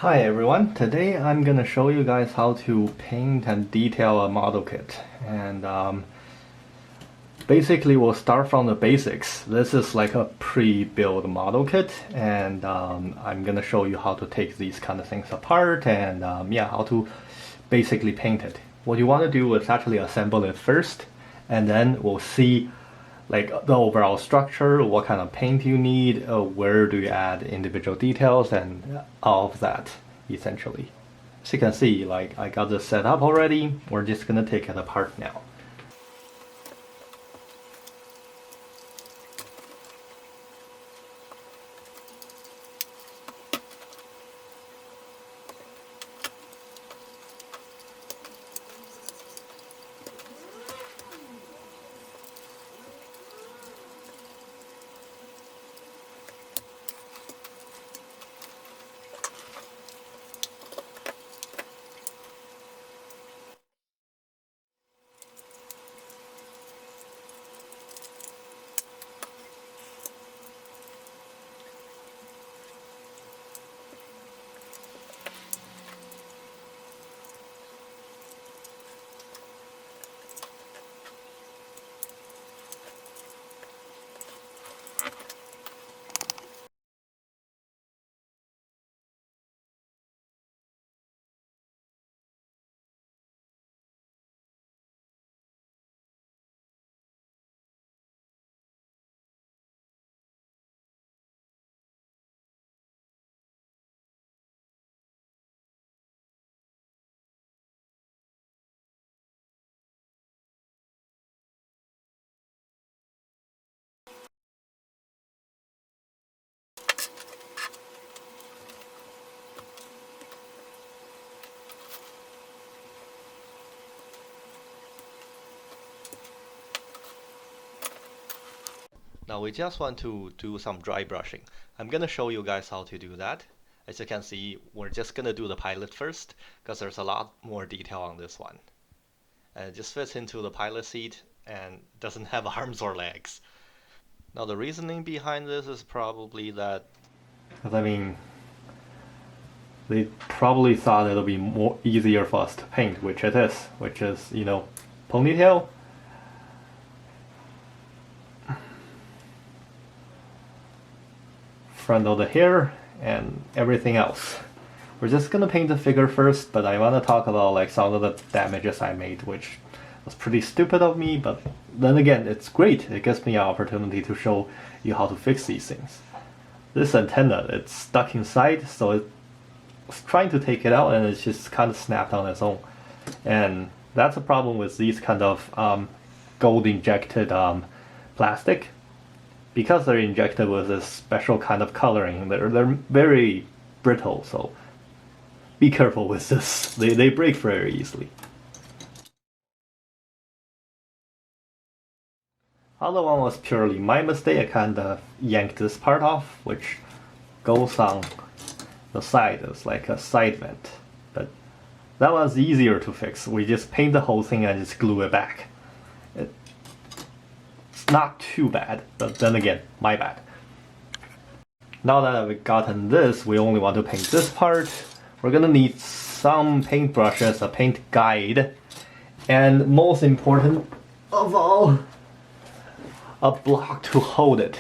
Hi everyone, today I'm gonna show you guys how to paint and detail a model kit. And basically we'll start from the basics. This is like a pre-built model kit, and I'm gonna show you how to take these kind of things apart and yeah, how to basically paint it. What you want to do is actually assemble it first, and then we'll see like the overall structure, what kind of paint you need, where do you add individual details, and all of that, essentially. As you can see, like I got this set up already. We're just gonna take it apart now. Now we just want to do some dry brushing. I'm gonna show you guys how to do that. As you can see, we're just gonna do the pilot first, because there's a lot more detail on this one. And it just fits into the pilot seat and doesn't have arms or legs. Now the reasoning behind this is probably that, because I mean, they probably thought it'll be more easier for us to paint, which it is, which is, you know, ponytail, front of the hair, and everything else. We're just gonna paint the figure first, but I wanna talk about like some of the damages I made, which was pretty stupid of me, but then again, it's great. It gives me an opportunity to show you how to fix these things. This antenna, it's stuck inside, so it's trying to take it out and it's just kind of snapped on its own. And that's a problem with these kind of gold injected plastic. Because they're injected with this special kind of coloring, they're very brittle, so be careful with this. They break very easily. Other one was purely my mistake. I kind of yanked this part off, which goes on the side. It's like a side vent. But that was easier to fix. We just paint the whole thing and just glue it back. It's not too bad, but then again, my bad. Now that we've gotten this, we only want to paint this part. We're gonna need some paintbrushes, a paint guide, and most important of all, a block to hold it.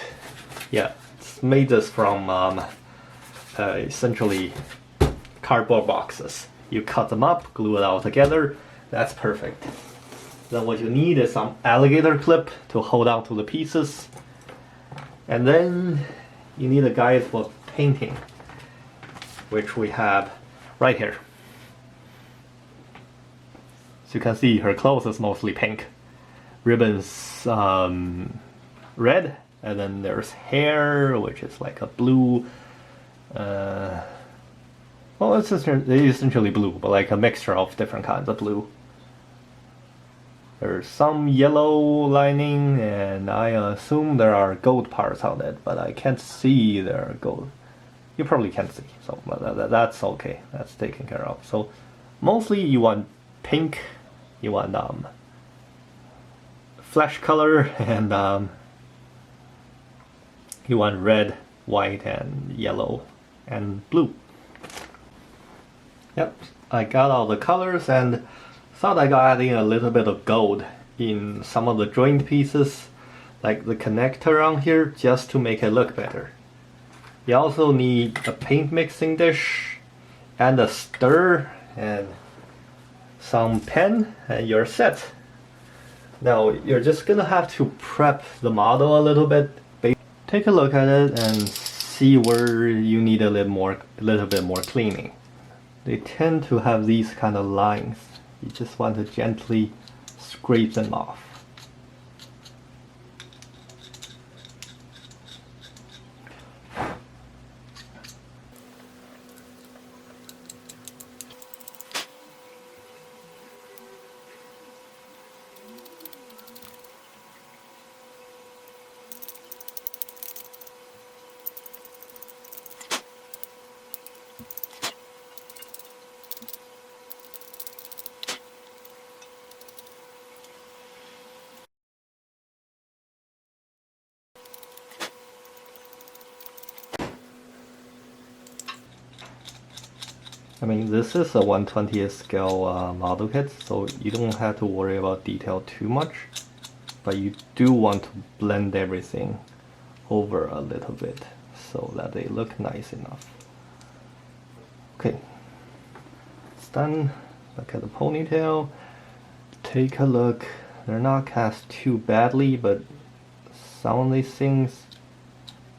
Yeah, it's made this from essentially cardboard boxes. You cut them up, glue it all together, that's perfect. Then what you need is some alligator clip to hold on to the pieces. And then you need a guide for painting, which we have right here. As you can see, her clothes is mostly pink. Ribbons red, and then there's hair, which is like a blue. Well, it's essentially blue, but like a mixture of different kinds of blue. There's some yellow lining, and I assume there are gold parts on it, but I can't see there are gold. You probably can't see, so that's okay. That's taken care of. So mostly you want pink, you want flesh color, and you want red, white, and yellow, and blue. Yep, I got all the colors and thought I got adding a little bit of gold in some of the joint pieces, like the connector on here, just to make it look better. You also need a paint mixing dish and a stir and some pen, and you're set. Now you're just gonna have to prep the model a little bit. Take a look at it and see where you need a little bit more cleaning. They tend to have these kind of lines. You just want to gently scrape them off. I mean, this is a 1/20th scale model kit, so you don't have to worry about detail too much, but you do want to blend everything over a little bit so that they look nice enough. Okay, it's done. Look at the ponytail. Take a look. They're not cast too badly, but some of these things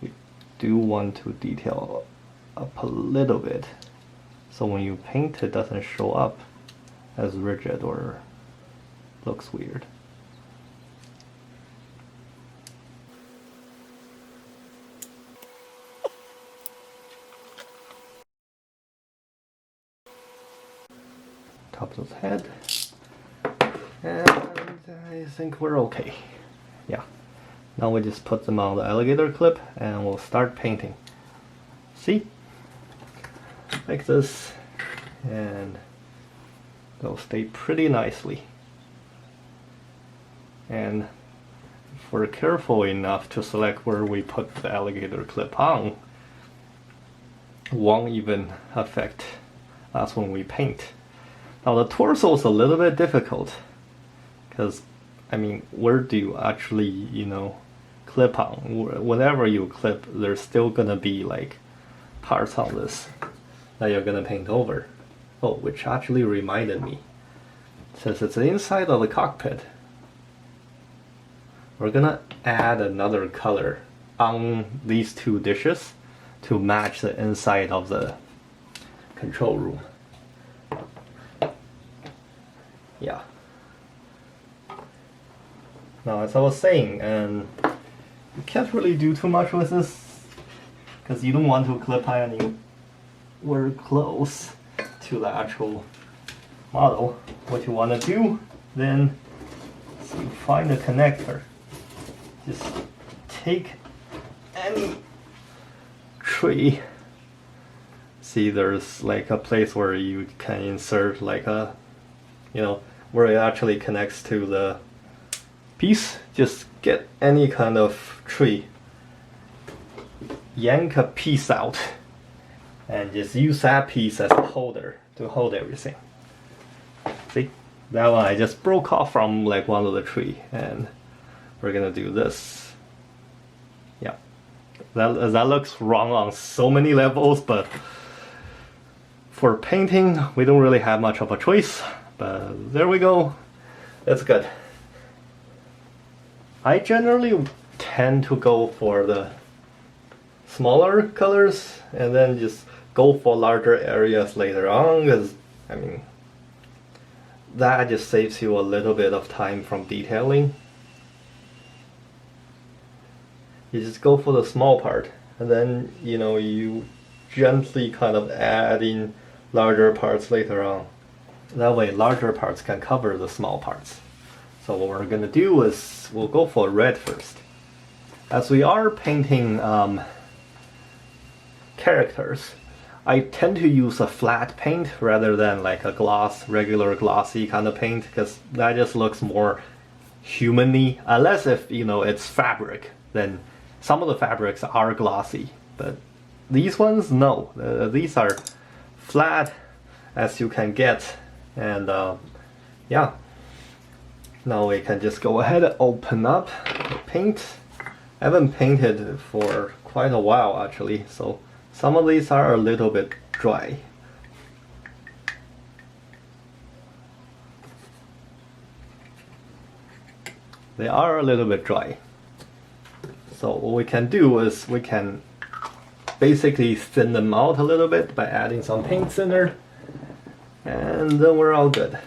you do want to detail up a little bit, so when you paint it doesn't show up as rigid or looks weird. Top of the head, and I think we're okay. Yeah, now we just put them on the alligator clip and we'll start painting. See? Like this, and they'll stay pretty nicely. And if we're careful enough to select where we put the alligator clip on, won't even affect us when we paint. Now the torso is a little bit difficult, because I mean, where do you actually, you know, clip on? Whenever you clip, there's still gonna be like parts on this that you're gonna paint over. Oh, which actually reminded me, since it's the inside of the cockpit, we're gonna add another color on these two dishes to match the inside of the control room. Yeah. Now, as I was saying, and you can't really do too much with this because you don't want to clip anywhere close to the actual model. What you want to do then is you find a connector. Just take any tree. See, there's like a place where you can insert like a, you know, where it actually connects to the piece. Just get any kind of tree, yank a piece out, and just use that piece as a holder to hold everything. See, that one I just broke off from like one of the tree, and we're gonna do this. Yeah, that looks wrong on so many levels, but for painting we don't really have much of a choice. But there we go. That's good. I generally tend to go for the smaller colors and then just go for larger areas later on, because I mean that just saves you a little bit of time from detailing. You just go for the small part and then, you know, you gently kind of add in larger parts later on. That way larger parts can cover the small parts. So what we're gonna do is we'll go for red first. As we are painting characters, I tend to use a flat paint rather than like a regular glossy kind of paint, because that just looks more human-y. Unless if, you know, it's fabric, then some of the fabrics are glossy, but these ones, no. These are flat as you can get. And yeah, now we can just go ahead and open up the paint. I haven't painted for quite a while actually, so some of these are a little bit dry. They are a little bit dry. So what we can do is we can basically thin them out a little bit by adding some paint thinner, and then we're all good.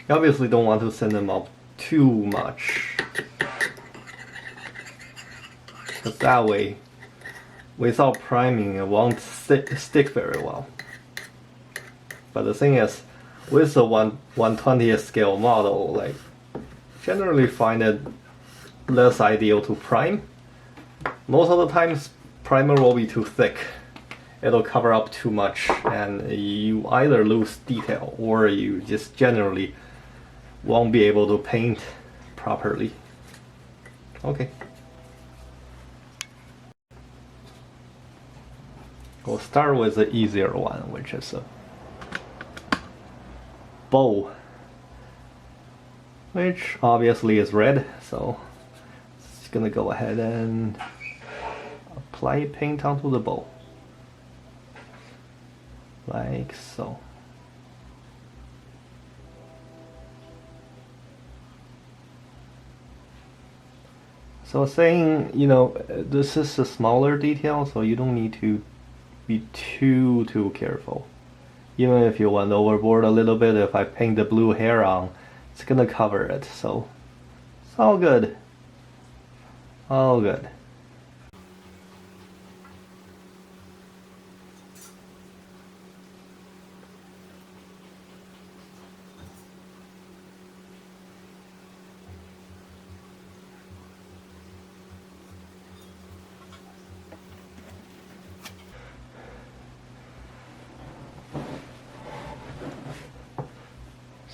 You obviously don't want to thin them out too much, because that way, without priming, it won't stick very well. But the thing is, with the 1/120th scale model, like, generally find it less ideal to prime. Most of the times, primer will be too thick. It'll cover up too much, and you either lose detail or you just generally won't be able to paint properly. Okay. We'll start with the easier one, which is a bow, which obviously is red, so it's gonna go ahead and apply paint onto the bow, like so. So saying, you know, this is a smaller detail, so you don't need to be too careful. Even if you went overboard a little bit, if I paint the blue hair on, it's gonna cover it, so it's all good. All good.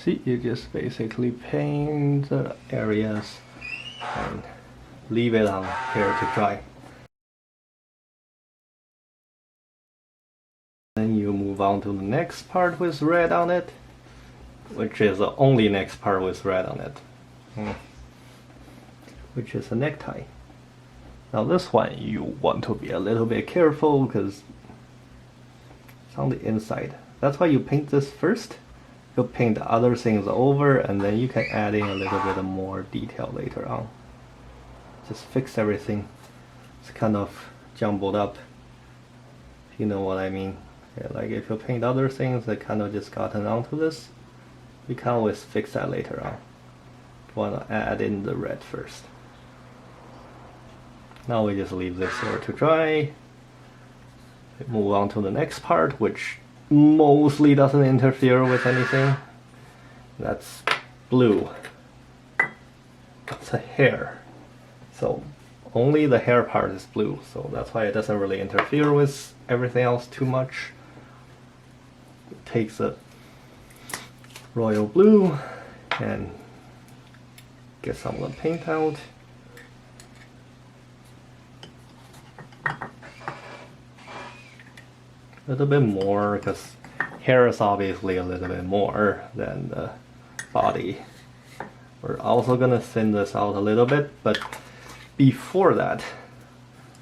See, you just basically paint the areas and leave it on here to dry. Then you move on to the next part with red on it, which is the only next part with red on it, which is a necktie. Now this one you want to be a little bit careful because it's on the inside. That's why you paint this first. You'll paint the other things over, and then you can add in a little bit more detail later on. Just fix everything. It's kind of jumbled up, if you know what I mean. Yeah, like if you paint other things that kind of just gotten onto this, you can always fix that later on. You want to add in the red first. Now we just leave this here to dry. Move on to the next part, which mostly doesn't interfere with anything. That's blue. That's a hair. So only the hair part is blue, so that's why it doesn't really interfere with everything else too much. It takes a royal blue and get some of the paint out. A little bit more, because hair is obviously a little bit more than the body. We're also gonna thin this out a little bit, but before that,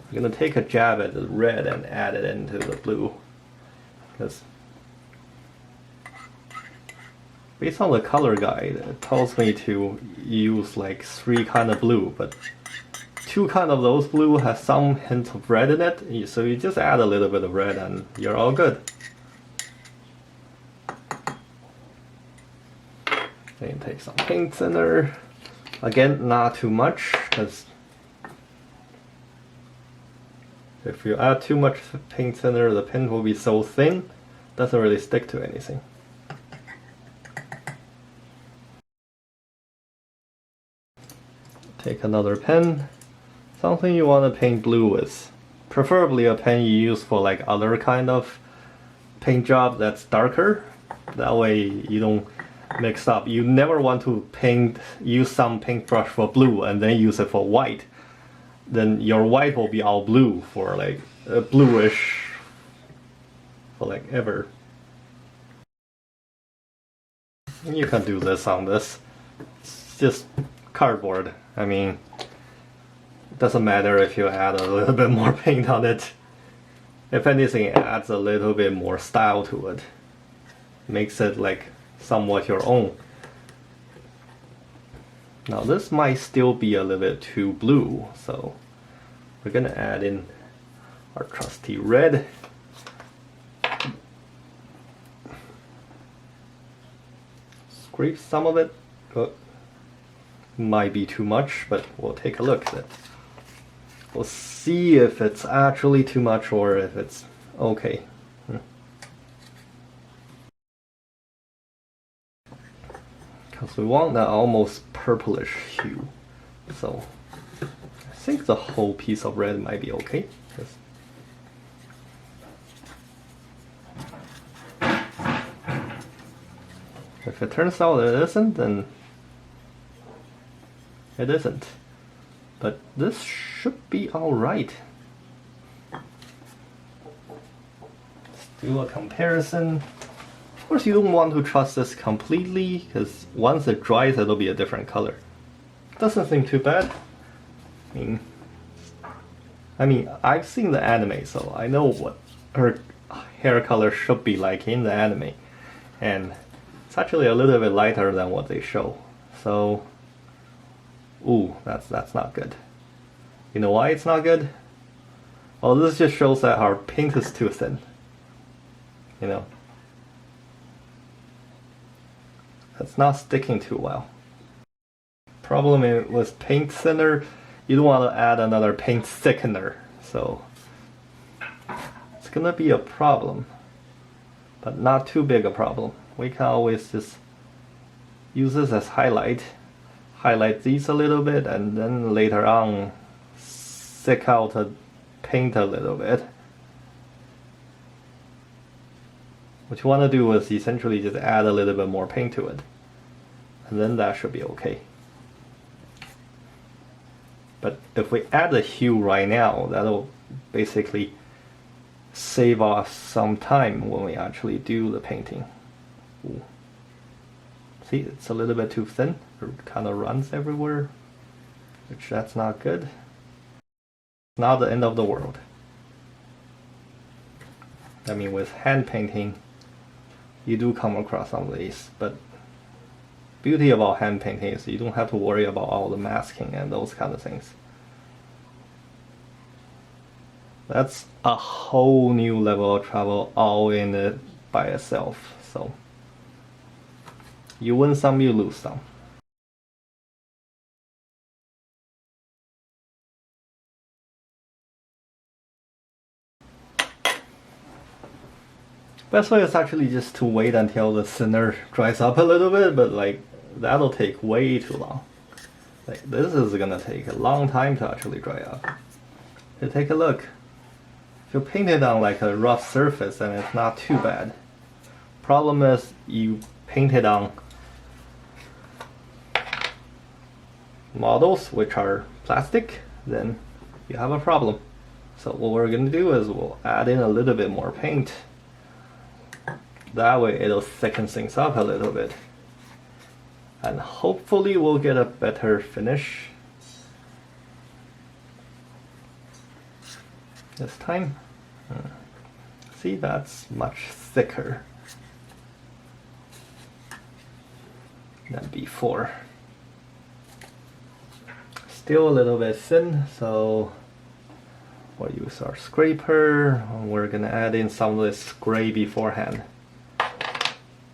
I'm gonna take a jab at the red and add it into the blue, because based on the color guide, it tells me to use like 3 kind of blue, but 2 kind of those blue has some hint of red in it, so you just add a little bit of red and you're all good. Then you take some paint thinner. Again, not too much, because if you add too much paint thinner, the paint will be so thin, it doesn't really stick to anything. Take another pen. Something you want to paint blue with. Preferably a pen you use for like other kind of paint job that's darker, That way you don't mix up. You never want to use some paintbrush for blue and then use it for white. Then your white will be all blue for like bluish for like ever. You can do this on this. It's just cardboard. I mean, it doesn't matter if you add a little bit more paint on it. If anything, it adds a little bit more style to it. Makes it like somewhat your own. Now this might still be a little bit too blue, so we're gonna add in our trusty red. Scrape some of it. Might be too much, but we'll take a look at it. We'll see if it's actually too much or if it's okay. Because we want that almost purplish hue. So I think the whole piece of red might be okay. If it turns out it isn't, then it isn't. But this should be alright. Let's do a comparison. Of course, you don't want to trust this completely, because once it dries, it'll be a different color. Doesn't seem too bad. I mean, I've seen the anime, so I know what her hair color should be like in the anime. And it's actually a little bit lighter than what they show. So, ooh, that's not good. You know why it's not good? Well, this just shows that our paint is too thin. You know? It's not sticking too well. Problem with paint thinner, you don't want to add another paint thickener, so it's gonna be a problem, but not too big a problem. We can always just use this as highlight these a little bit, and then later on stick out the paint a little bit. What you want to do is essentially just add a little bit more paint to it. And then that should be okay. But if we add a hue right now, that'll basically save us some time when we actually do the painting. Ooh. See, it's a little bit too thin. It kind of runs everywhere, which that's not good. Not the end of the world. I mean, with hand painting, you do come across some of these, but beauty about hand painting is you don't have to worry about all the masking and those kind of things. That's a whole new level of travel all in it by itself. So you win some, you lose some. Best way is actually just to wait until the thinner dries up a little bit, but like that'll take way too long. Like this is gonna take a long time to actually dry up. So take a look. If you paint it on like a rough surface, then it's not too bad. Problem is you paint it on models which are plastic, then you have a problem. So what we're gonna do is we'll add in a little bit more paint. That way it'll thicken things up a little bit. And hopefully we'll get a better finish this time. See, that's much thicker than before. Still a little bit thin, so we'll use our scraper. We're gonna add in some of this gray beforehand.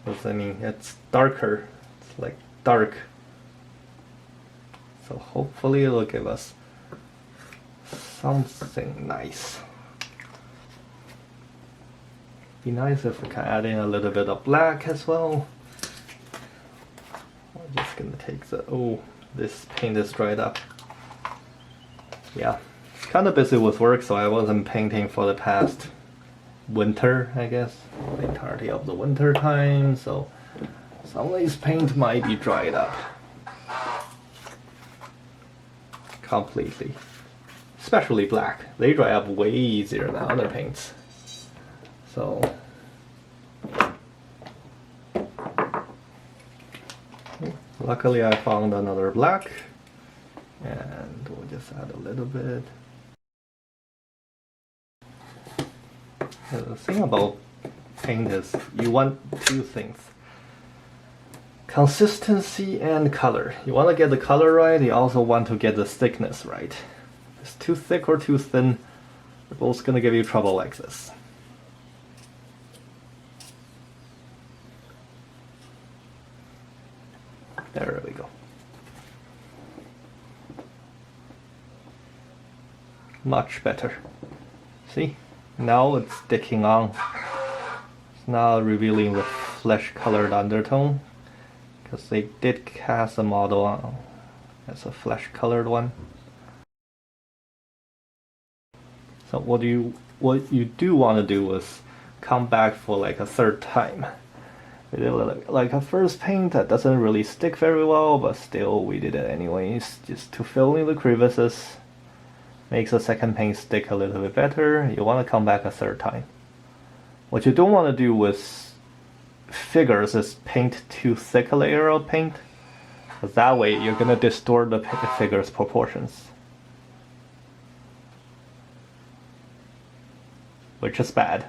Because I mean, it's darker. It's like dark. So hopefully it'll give us something nice. Be nice if we can add in a little bit of black as well. I'm just gonna take the, oh, this paint is dried up. Yeah, kind of busy with work, so I wasn't painting for the past winter, I guess, the entirety of the winter time, so some of these paint might be dried up completely. Especially black. They dry up way easier than other paints. So luckily I found another black, and we'll just add a little bit. The thing about paint is you want two things: consistency and color. You want to get the color right, you also want to get the thickness right. If it's too thick or too thin, they're both gonna give you trouble like this. There we go. Much better. See? Now it's sticking on. It's now revealing the flesh-colored undertone, because they did cast the model on as a flesh-colored one. So what you do want to do is come back for like a third time. We did like a first paint that doesn't really stick very well, but still we did it anyways, just to fill in the crevices. Makes the second paint stick a little bit better. You want to come back a third time. What you don't want to do with figures is paint too thick a layer of paint, because that way you're going to distort the figure's proportions, which is bad.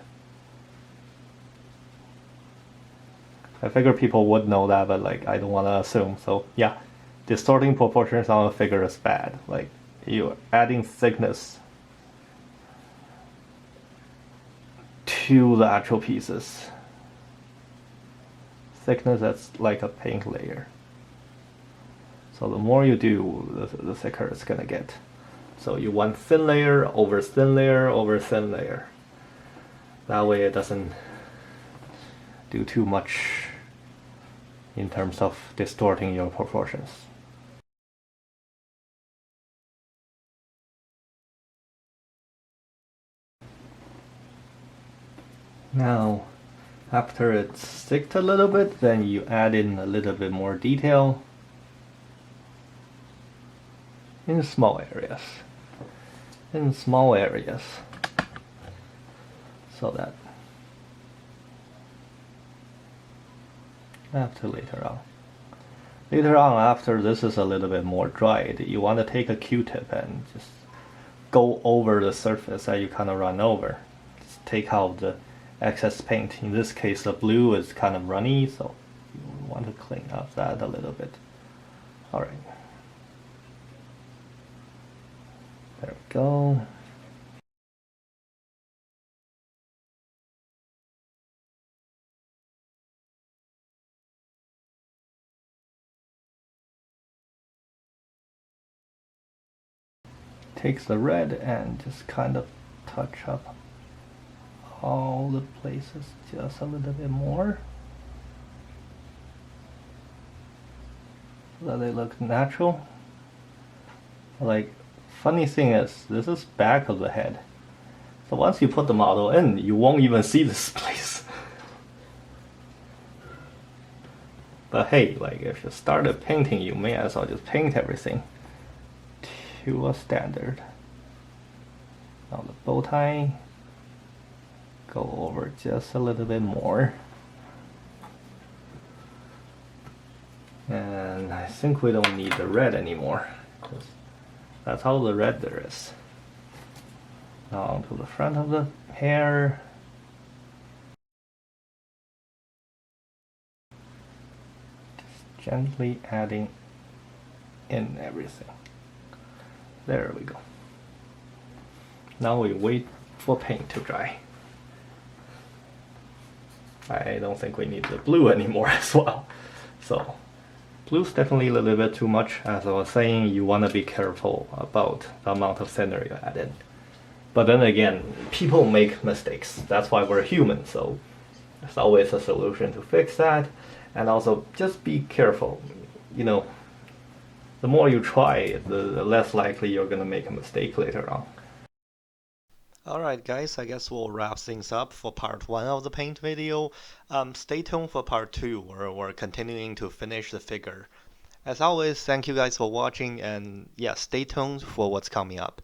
I figure people would know that, but like I don't want to assume. So yeah, distorting proportions on a figure is bad. Like you're adding thickness to the actual pieces. Thickness that's like a paint layer. So the more you do, the thicker it's gonna get. So you want thin layer over thin layer over thin layer. That way it doesn't do too much in terms of distorting your proportions. Now, after it's sticked a little bit, then you add in a little bit more detail in small areas. So that later on, after this is a little bit more dried, you want to take a Q-tip and just go over the surface that you kind of run over. Just take out the excess paint. In this case, the blue is kind of runny, so you want to clean up that a little bit. Alright. There we go. Takes the red and just kind of touch up all the places just a little bit more so that they look natural. Like, funny thing is, this is back of the head, so once you put the model in, you won't even see this place. But hey, like if you started painting, you may as well just paint everything to a standard. Now the bow tie, go over just a little bit more. And I think we don't need the red anymore, because that's all the red there is. Now onto the front of the hair. Just gently adding in everything. There we go. Now we wait for paint to dry. I don't think we need the blue anymore as well. So, blue's definitely a little bit too much. As I was saying, you want to be careful about the amount of thinner you add in. But then again, people make mistakes. That's why we're human, so there's always a solution to fix that. And also, just be careful. You know, the more you try, the less likely you're going to make a mistake later on. Alright guys, I guess we'll wrap things up for part 1 of the paint video. Stay tuned for part 2 where we're continuing to finish the figure. As always, thank you guys for watching, and yeah, stay tuned for what's coming up.